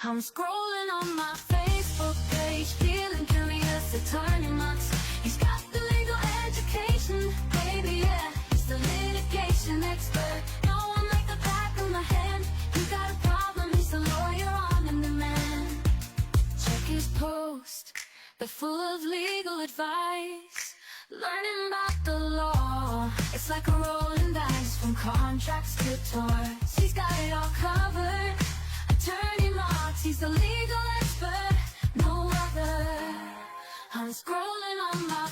I'm scrolling on my Facebook page, feeling curious, attorney Max. He's got the legal education, baby, yeah. He's the litigation expert. No one like the back of my hand. You got a problem, he's the lawyer on demand. Check his post, they're full of legal advice. Learning about the law, it's like a rolling dice from contracts to torts. He's got it all covered. Attorney Marks, he's the legal expert, no other. I'm scrolling on my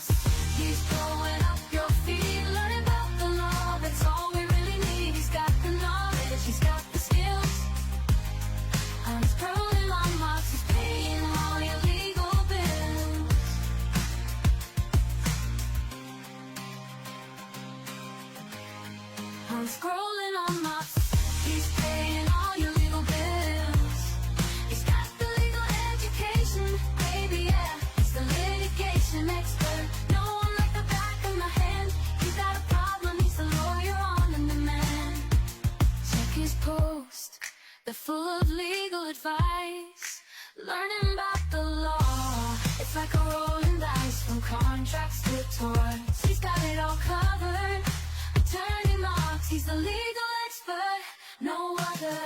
he's blowing up your feed, learning about the law. That's all we really need. He's got the knowledge, he's got the skills. I'm scrolling on my he's paying all your legal bills. I'm scrolling on my he's paying all your legal bills. He's got the legal education, baby, yeah. He's the litigation expert. No one like the back of my hand. You got a problem, he's the lawyer on demand. Check his post, they're full of legal advice. Learning about the law, it's like a rolling dice from contracts to torts. He's got it all covered. Attorney Marks, he's the legal expert, no other.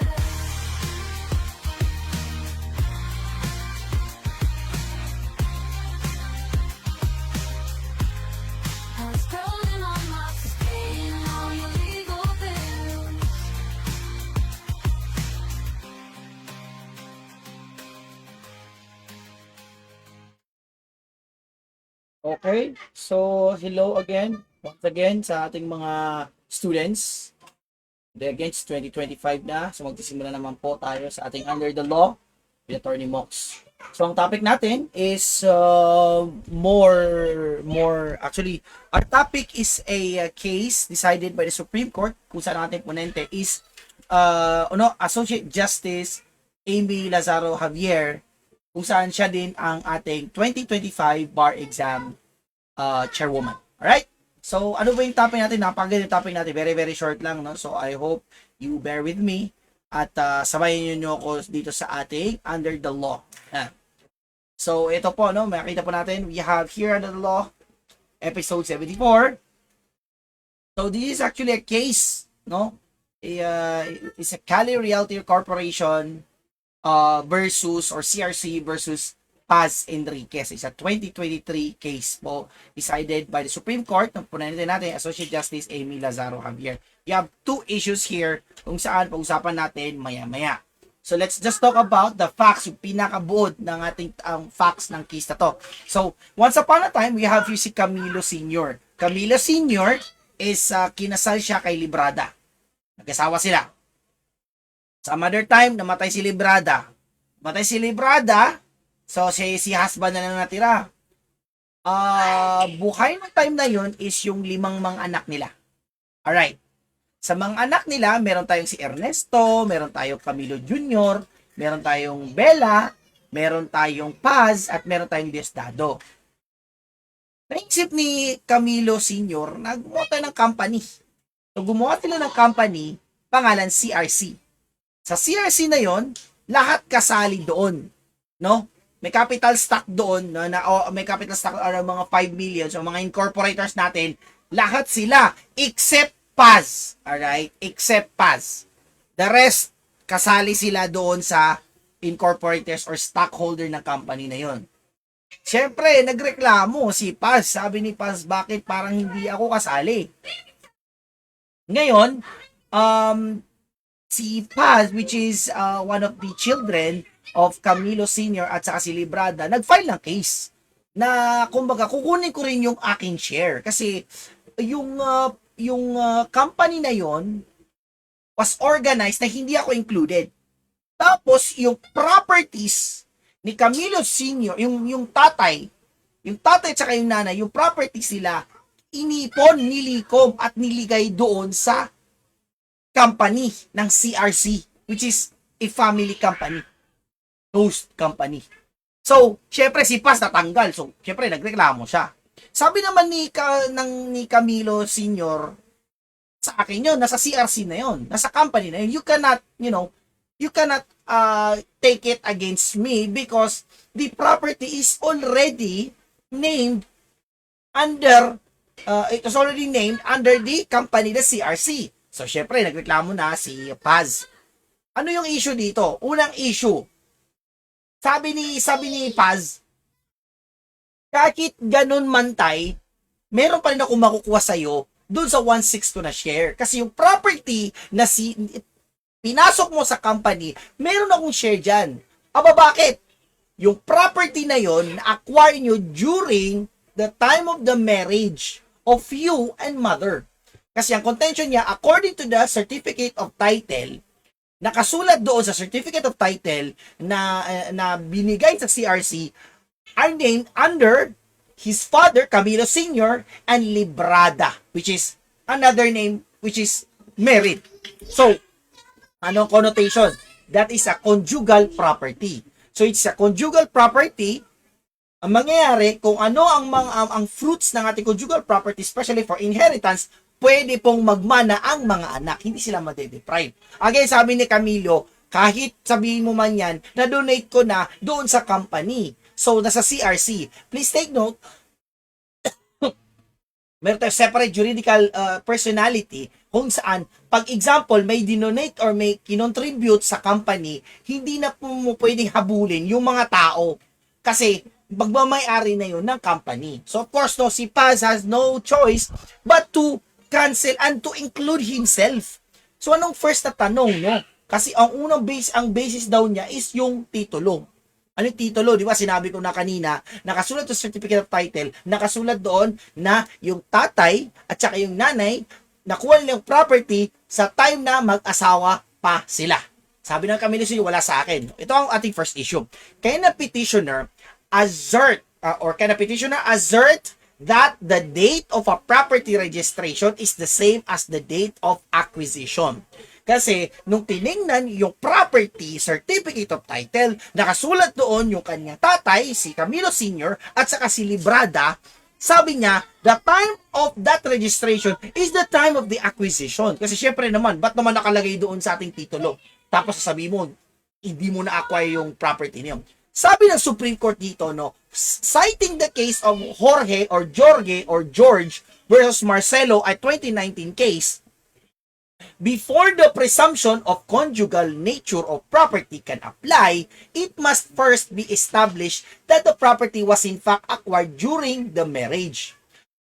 I'm scrolling on Marks, he's paying all your legal bills. Okay, so hello again, once again sa ating mga students. Again, it's 2025 na, so magsisimula naman po tayo sa ating Under the Law with Attorney Mox. So ang topic natin is actually, our topic is a case decided by the Supreme Court kung saan ang ating ponente is Associate Justice Amy Lazaro Javier, kung saan siya din ang ating 2025 bar exam chairwoman. Alright? So, ano ba yung topic natin? Napakaganda yung topic natin. Very, very short lang, no? So, I hope you bear with me at sabayin nyo ako dito sa ating Under the Law. So, ito po, no? Makikita po natin, we have here Under the Law, episode 74. So, this is actually a case, no? It's a Cali Realty Corporation versus, or CRC versus Paz Enriquez. It's a 2023 case po decided by the Supreme Court. Ang ponente natin, Associate Justice Amy Lazaro Javier. We have two issues here kung saan pag-usapan natin maya-maya. So let's just talk about the facts, yung pinakabuod ng ating facts ng case na to. So once upon a time, we have si Camilo Sr. Camilo Sr. is kinasal siya kay Librada. Nag-asawa sila. Some other time, namatay si Librada. So si husband na lang natira. Buhay ng time na yun is yung 5 mga anak nila. Alright. Sa mga anak nila, meron tayong si Ernesto, meron tayong Camilo Jr., meron tayong Bella, meron tayong Paz, at meron tayong Diosdado. Naisip ni Camilo Sr. na gumawa tayo ng company. So gumawa sila ng company, pangalan CRC. Sa CRC na yon, lahat kasali doon, no? May capital stock doon, no, may capital stock mga 5 million. So mga incorporators natin, lahat sila except Paz. Alright? Except Paz. The rest, kasali sila doon sa incorporators or stockholder ng company na yon. Siyempre, nagreklamo si Paz. Sabi ni Paz, bakit parang hindi ako kasali? Ngayon, si Paz, which is one of the children of Camilo Sr. at saka si Librada, nag-file ng case na kumbaga kukunin ko rin yung aking share kasi yung company na yon was organized na hindi ako included. Tapos yung properties ni Camilo Sr., yung tatay at saka yung nanay, yung properties nila inipon, nilikom at niligay doon sa company ng CRC, which is a family company, host company. So, syempre si Paz natanggal. So, syempre nagreklamo siya. Sabi naman ni Camilo Sr. sa akin yun, nasa CRC na yun, nasa company na yun. You cannot, you cannot take it against me because the property is already named under it was already named under the company, the CRC. So, syempre, nagreklamo na si Paz. Ano yung issue dito? Unang issue, sabi ni Paz, kahit ganun man tay, meron pa rin ako makukuha sa'yo dun sa 1/6 ko na share. Kasi yung property na pinasok mo sa company, meron akong share dyan. Aba, bakit? Yung property na yon na-acquire nyo during the time of the marriage of you and mother. Kasi ang contention niya, according to the certificate of title, nakasulat doon sa certificate of title na binigay sa CRC, are named under his father, Camilo Sr., and Librada, which is another name, which is married. So, anong connotation? That is a conjugal property. So, it's a conjugal property. Ang mangyayari, kung ano ang fruits ng ating conjugal property, especially for inheritance, pwede pong magmana ang mga anak. Hindi sila made-deprive. Again, sabi ni Camilo, kahit sabihin mo man yan, na-donate ko na doon sa company. So, nasa CRC. Please take note, meron tayong separate juridical personality kung saan, pag example, may dinonate or may kinontribute sa company, hindi na po mo pwedeng habulin yung mga tao. Kasi, magmamay-ari na yun ng company. So, of course, no, si Paz has no choice but to cancel and to include himself. So, anong first na tanong, no? Kasi ang unang basis daw niya is yung titulo. Ano yung titulo? Di ba? Sinabi ko na kanina, nakasulat sa certificate of title, nakasulat doon na yung tatay at saka yung nanay, nakuha nila yung property sa time na mag-asawa pa sila. Sabi ng Camilo, wala sa akin. Ito ang ating first issue. Kaya na petitioner assert that the date of a property registration is the same as the date of acquisition. Kasi, nung tiningnan yung property certificate of title, nakasulat doon yung kanyang tatay, si Camilo Sr., at saka si Librada, sabi niya, the time of that registration is the time of the acquisition. Kasi syempre naman, ba't naman nakalagay doon sa ating titulo? Tapos sasabihin mo, hindi mo na-acquire yung property niyo. Sabi ng Supreme Court dito, no, citing the case of Jorge or George versus Marcelo at 2019 case, before the presumption of conjugal nature of property can apply, it must first be established that the property was in fact acquired during the marriage.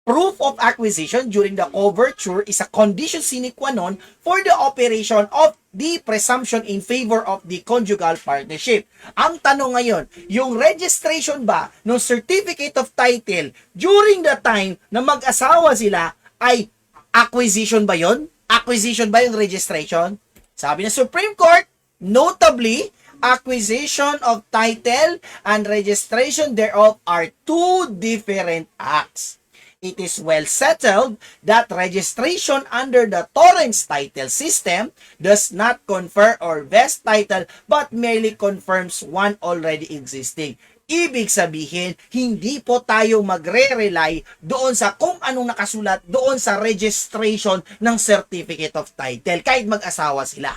Proof of acquisition during the coverture is a condition sine qua non for the operation of the presumption in favor of the conjugal partnership. Ang tanong ngayon, yung registration ba ng certificate of title during the time na mag-asawa sila ay acquisition ba yon? Acquisition ba yung registration? Sabi ng Supreme Court, notably, acquisition of title and registration thereof are two different acts. It is well settled that registration under the Torrens title system does not confer or vest title but merely confirms one already existing. Ibig sabihin, hindi po tayo magre-rely doon sa kung anong nakasulat doon sa registration ng certificate of title kahit mag-asawa sila.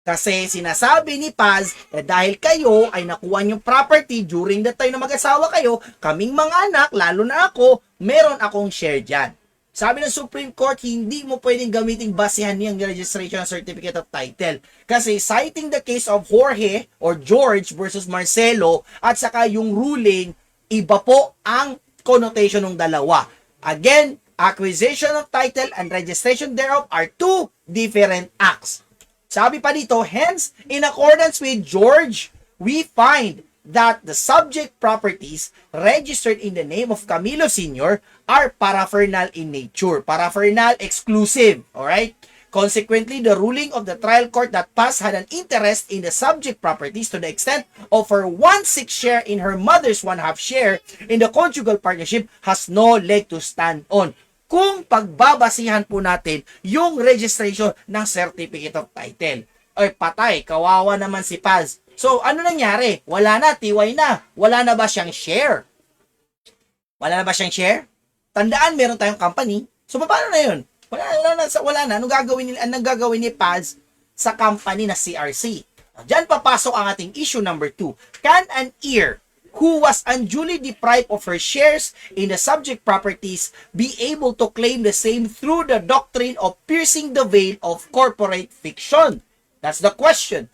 Kasi sinasabi ni Paz, dahil kayo ay nakuha niyong property during the time na mag-asawa kayo, kaming mga anak, lalo na ako, meron akong share dyan. Sabi ng Supreme Court, hindi mo pwedeng gamitin basihan niyang registration ng certificate of title. Kasi citing the case of Jorge or George versus Marcelo at saka yung ruling, iba po ang connotation ng dalawa. Again, acquisition of title and registration thereof are two different acts. Sabi pa dito, hence, in accordance with George, we find that the subject properties registered in the name of Camilo Sr. are paraphernal in nature. Paraphernal exclusive. Alright? Consequently, the ruling of the trial court that Paz had an interest in the subject properties to the extent of her 1/6 share in her mother's 1/2 share in the conjugal partnership has no leg to stand on. Kung pagbabasihan po natin yung registration ng certificate of title. Ay, patay, kawawa naman si Paz. So, ano nangyari? Wala na, tiway na. Wala na ba siyang share? Wala na ba siyang share? Tandaan, meron tayong company. So, paano na yun? Wala na. Anong gagawin ni Paz? sa company na CRC. Diyan papasok ang ating issue number 2. Can an heir who was unduly deprived of her shares in the subject properties be able to claim the same through the doctrine of piercing the veil of corporate fiction? That's the question.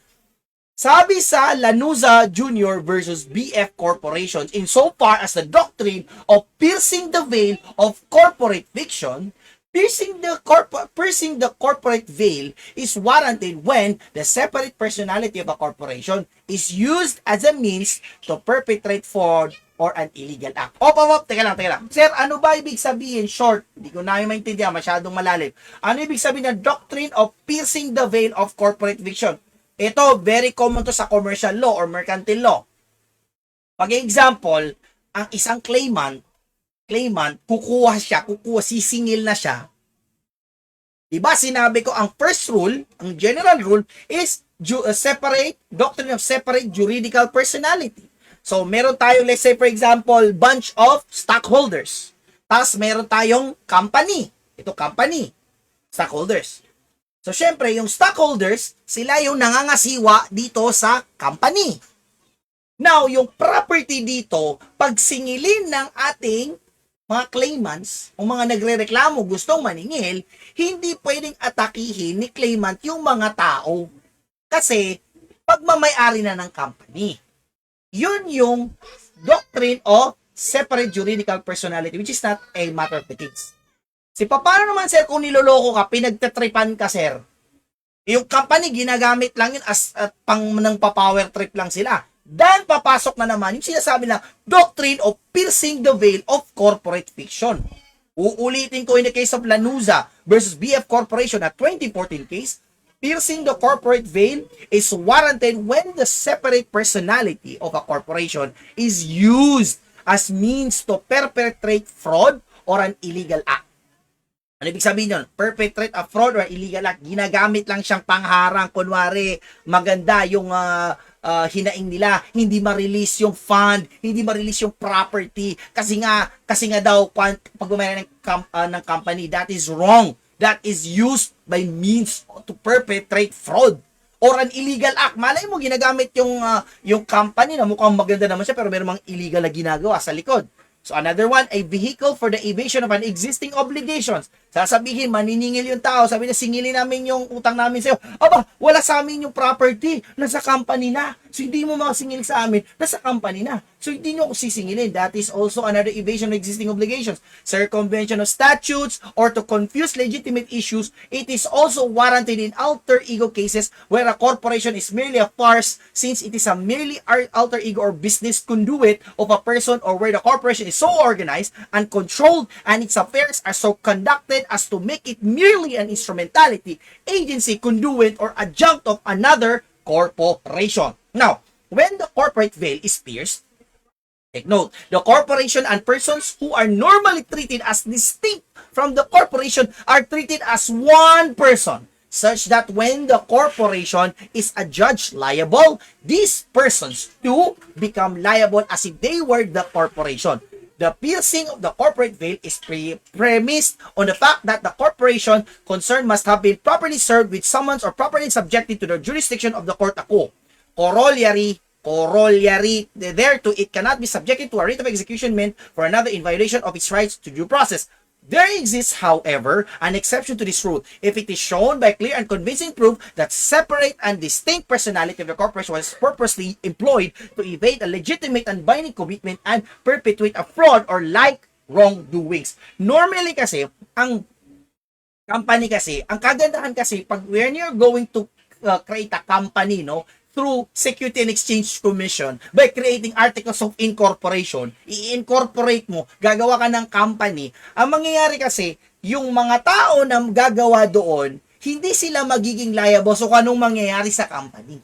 Sabi sa Lanuza Jr. versus BF Corporation, insofar as the doctrine of piercing the veil of corporate fiction, piercing the corporate veil is warranted when the separate personality of a corporation is used as a means to perpetrate fraud or an illegal act. Teka lang. Sir, ano ba ibig sabihin? Short, hindi ko na maintindihan, masyadong malalim. Ano ibig sabihin ng doctrine of piercing the veil of corporate fiction? Ito, very common to sa commercial law or mercantile law. Pag-example, ang isang claimant, sisingil na siya. Diba, sinabi ko, ang first rule, ang general rule, is doctrine of separate juridical personality. So, meron tayo, let's say, for example, bunch of stockholders. Tapos, meron tayong company. Ito, company. Stockholders. So, syempre, yung stockholders, sila yung nangangasiwa dito sa company. Now, yung property dito, pag singilin ng ating mga claimants o mga nagrereklamo gustong maningil, hindi pwedeng atakihin ni claimant yung mga tao. Kasi, pagmamayari na ng company. Yun yung doctrine of separate juridical personality, which is not a matter of the case. Paano naman, sir, kung niloloko ka, pinagtatripan ka, sir? Yung company, ginagamit lang yun as pang ng power trip lang sila. Dan papasok na naman yung sinasabi na doctrine of piercing the veil of corporate fiction. Uulitin ko in the case of Lanuza versus BF Corporation at 2014 case, piercing the corporate veil is warranted when the separate personality of a corporation is used as means to perpetrate fraud or an illegal act. Ano ibig sabihin yun? Perpetrate a fraud or illegal act. Ginagamit lang siyang pangharang. Kunwari, maganda yung hinaing nila. Hindi ma-release yung fund. Hindi ma-release yung property. Kasi nga daw, pag bumayari ng company, that is wrong. That is used by means to perpetrate fraud or an illegal act. Malay mo, ginagamit yung company na mukhang maganda naman siya pero meron mga illegal na ginagawa sa likod. So another one, a vehicle for the evasion of an existing obligations. Sasabihin, maniningil yung tao, sabi na singilin namin yung utang namin sa'yo. Aba, wala sa amin yung property, nasa company na. So hindi mo makasingil sa amin, nasa company na. So hindi nyo ako sisingilin. That is also another evasion of existing obligations. Circumvention of statutes or to confuse legitimate issues, it is also warranted in alter ego cases where a corporation is merely a farce since it is a merely alter ego or business conduit of a person or where the corporation is so organized and controlled and its affairs are so conducted as to make it merely an instrumentality, agency, conduit, or adjunct of another corporation. Now, when the corporate veil is pierced, take note, the corporation and persons who are normally treated as distinct from the corporation are treated as one person, such that when the corporation is adjudged liable, these persons too become liable as if they were the corporation. The piercing of the corporate veil is premised on the fact that the corporation concerned must have been properly served with summons or properly subjected to the jurisdiction of the court a quo. Corollary thereto, it cannot be subjected to a writ of execution meant for another in violation of its rights to due process. There exists, however, an exception to this rule if it is shown by clear and convincing proof that separate and distinct personality of the corporation was purposely employed to evade a legitimate and binding commitment and perpetuate a fraud or like wrongdoings. Normally kasi, ang company kasi, ang kagandahan kasi, pag when you're going to create a company, no, through Security and Exchange Commission, by creating articles of incorporation, i-incorporate mo, gagawa ka ng company. Ang mangyayari kasi, yung mga tao na gagawa doon, hindi sila magiging liable so kung anong mangyayari sa company.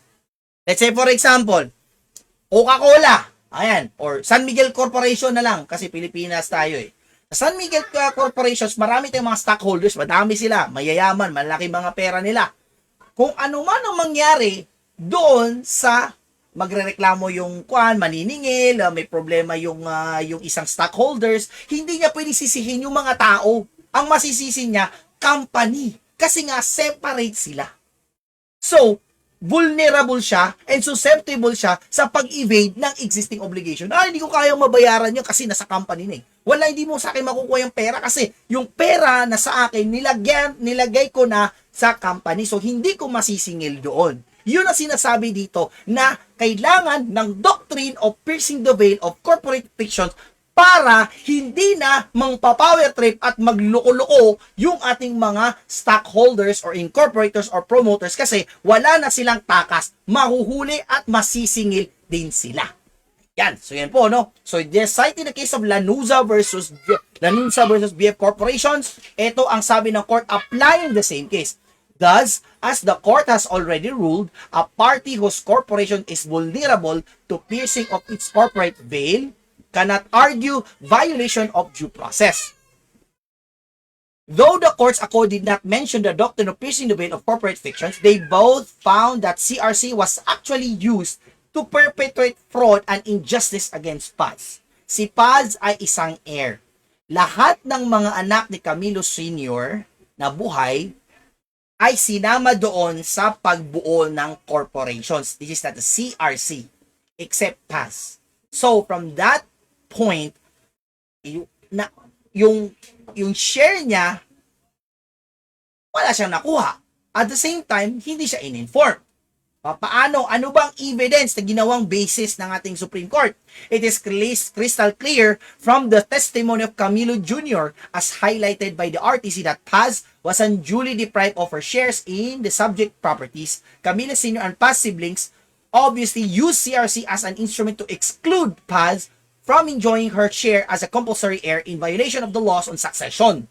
Let's say for example, Coca-Cola, ayan, or San Miguel Corporation na lang, kasi Pilipinas tayo eh. Sa San Miguel Corporations, marami tayong mga stockholders, madami sila, mayayaman, malaki mga pera nila. Kung ano man ang mangyari, doon sa magrereklamo yung maniningil, may problema yung isang stockholders, hindi niya pwedeng sisihin yung mga tao. Ang masisisi niya, company. Kasi nga, separate sila. So, vulnerable siya and susceptible siya sa pag-evade ng existing obligation. Hindi ko kayang mabayaran yun kasi nasa company na eh. Wala, hindi mo sa akin makukuha yung pera kasi yung pera na sa akin, nilagay ko na sa company. So, hindi ko masisingil doon. Yun ang sinasabi dito na kailangan ng doctrine of piercing the veil of corporate fictions para hindi na mangpa-power trip at magloko-loko yung ating mga stockholders or incorporators or promoters kasi wala na silang takas, mahuhuli at masisingil din sila. Yan. So yan po, no? So citing the case of Lanuza versus BF Corporations, ito ang sabi ng court applying the same case. Thus, as the court has already ruled, a party whose corporation is vulnerable to piercing of its corporate veil cannot argue violation of due process. Though the courts did not mention the doctrine of piercing the veil of corporate fictions, they both found that CRC was actually used to perpetuate fraud and injustice against Paz. Si Paz ay isang heir. Lahat ng mga anak ni Camilo Sr. na buhay ay sinama doon sa pagbuo ng corporations. This is not the CRC, except Paz. So, from that point, yung share niya, wala siyang nakuha. At the same time, hindi siya in-inform. Paano? Ano bang evidence na ginawang basis ng ating Supreme Court? It is crystal clear from the testimony of Camilo Jr. as highlighted by the RTC that Paz was unduly deprived of her shares in the subject properties. Camilo Sr. and Paz siblings obviously used CRC as an instrument to exclude Paz from enjoying her share as a compulsory heir in violation of the laws on succession.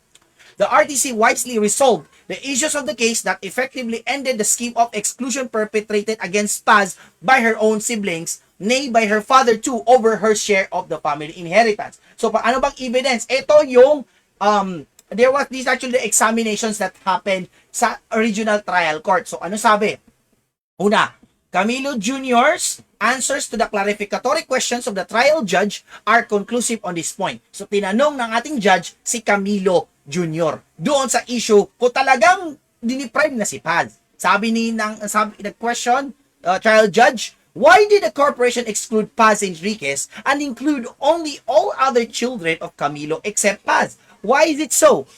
The RTC wisely resolved the issues of the case that effectively ended the scheme of exclusion perpetrated against Paz by her own siblings, nay by her father too, over her share of the family inheritance. So, ano bang evidence? Ito yung, there was these actually the examinations that happened sa original trial court. So, ano sabi? Una, Camilo Jr.'s answers to the clarificatory questions of the trial judge are conclusive on this point. So, tinanong ng ating judge si Camilo Jr. doon sa issue kung talagang diniprive na si Paz. Sabi the question, trial judge, why did the corporation exclude Paz Enriquez and include only all other children of Camilo except Paz? Why is it so?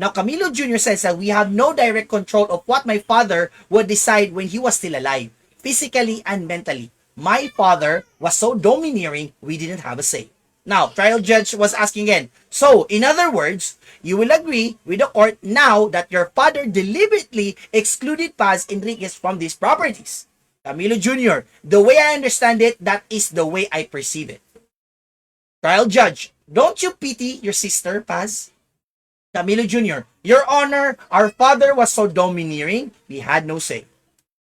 Now, Camilo Jr. says that we have no direct control of what my father would decide when he was still alive, physically and mentally. My father was so domineering, we didn't have a say. Now, trial judge was asking again, so, in other words, you will agree with the court now that your father deliberately excluded Paz Enriquez from these properties. Camilo Jr., the way I understand it, that is the way I perceive it. Trial judge, don't you pity your sister, Paz? Camilo Jr., Your Honor, our father was so domineering, we had no say.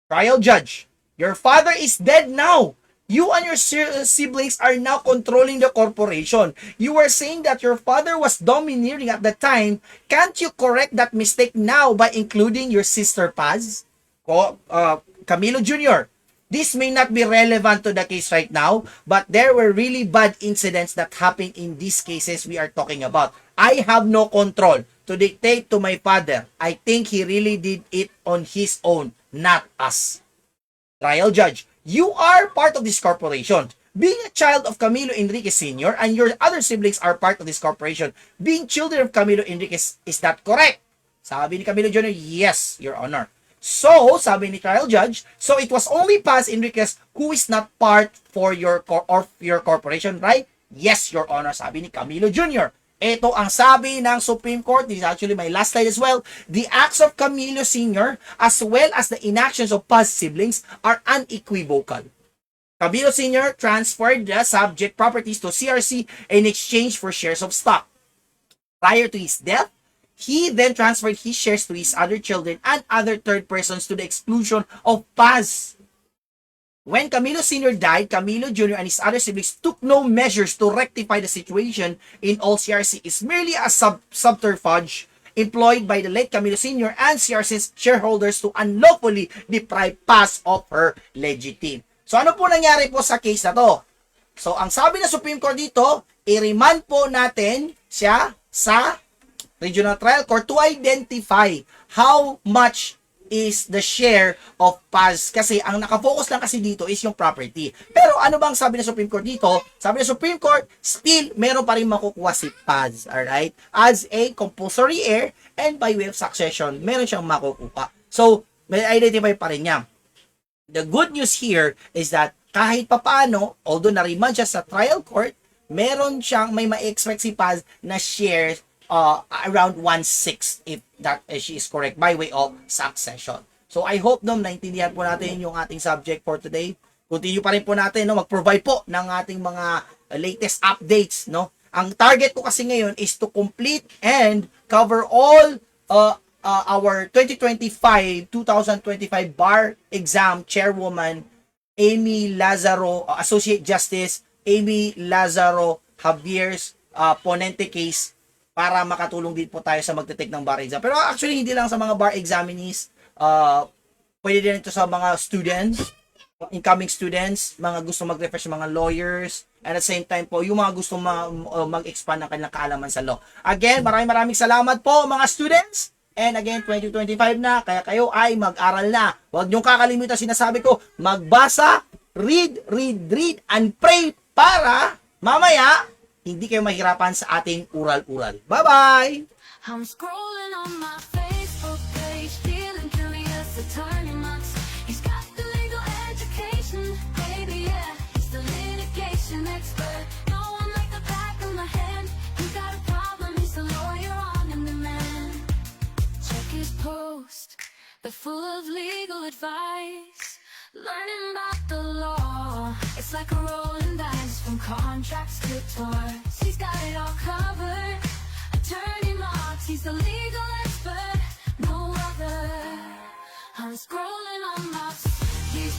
Trial judge, your father is dead now. You and your siblings are now controlling the corporation. You were saying that your father was domineering at the time. Can't you correct that mistake now by including your sister Paz? Camilo Jr., this may not be relevant to the case right now, but there were really bad incidents that happened in these cases we are talking about. I have no control to dictate to my father. I think he really did it on his own, not us. Trial judge, you are part of this corporation. Being a child of Camilo Enriquez Sr. and your other siblings are part of this corporation. Being children of Camilo Enriquez, is that correct? Sabi ni Camilo Jr., yes, Your Honor. So, sabi ni trial judge, so it was only Paz Enriquez who is not part for your corporation, right? Yes, Your Honor, sabi ni Camilo Jr. Ito ang sabi ng Supreme Court. This is actually my last slide as well. The acts of Camilo Sr. as well as the inactions of Paz siblings are unequivocal. Camilo Sr. transferred the subject properties to CRC in exchange for shares of stock. Prior to his death, he then transferred his shares to his other children and other third persons to the exclusion of Paz. When Camilo Sr. died, Camilo Jr. and his other siblings took no measures to rectify the situation in all. CRC is merely a subterfuge employed by the late Camilo Sr. and CRC's shareholders to unlawfully deprive Paz of her legitimate. So ano po nangyari po sa case na to? So ang sabi ng Supreme Court dito, i-remand po natin siya sa Regional Trial Court to identify how much is the share of Paz kasi ang nakafocus lang kasi dito is yung property. Pero ano bang sabi ng Supreme Court dito? Sabi ng Supreme Court, still meron pa rin makukuha si Paz, alright? As a compulsory heir and by way of succession, meron siyang makukuha. So, may identify pa rin niya. The good news here is that kahit papaano, although na-remand siya sa trial court, meron siyang may ma-expect si Paz na shares around 1/6 if that she is correct by way of succession. So I hope naintindihan po natin yung ating subject for today. Continue pa rin po natin mag-provide po ng ating mga latest updates, no. Ang target ko kasi ngayon is to complete and cover all our 2025 bar exam chairwoman Amy Lazaro, Associate Justice Amy Lazaro Javier's Ponente case para makatulong din po tayo sa magte-take ng bar exam. Pero actually, hindi lang sa mga bar examinees, pwede din ito sa mga students, incoming students, mga gusto mag-refresh mga lawyers, and at the same time po, yung mga gusto mag-expand ng kanilang kaalaman sa law. Again, maraming salamat po mga students. And again, 2025 na, kaya kayo ay mag-aral na. Huwag niyong kakalimutan sinasabi ko, magbasa, read, and pray para mamaya, hindi kayo mahirapan sa ating ural-ural. Bye-bye! I'm scrolling on my Facebook page, feeling curious, the turning months. He's got the legal education, baby, yeah. He's the litigation expert. No one like the back of my hand. You got a problem, he's the lawyer on demand. Check his post, they're full of legal advice. Learning about the law, it's like a rolling dice from contracts to torts. He's got it all covered. Attorney Marks, he's the legal expert, no other. I'm scrolling on my, he's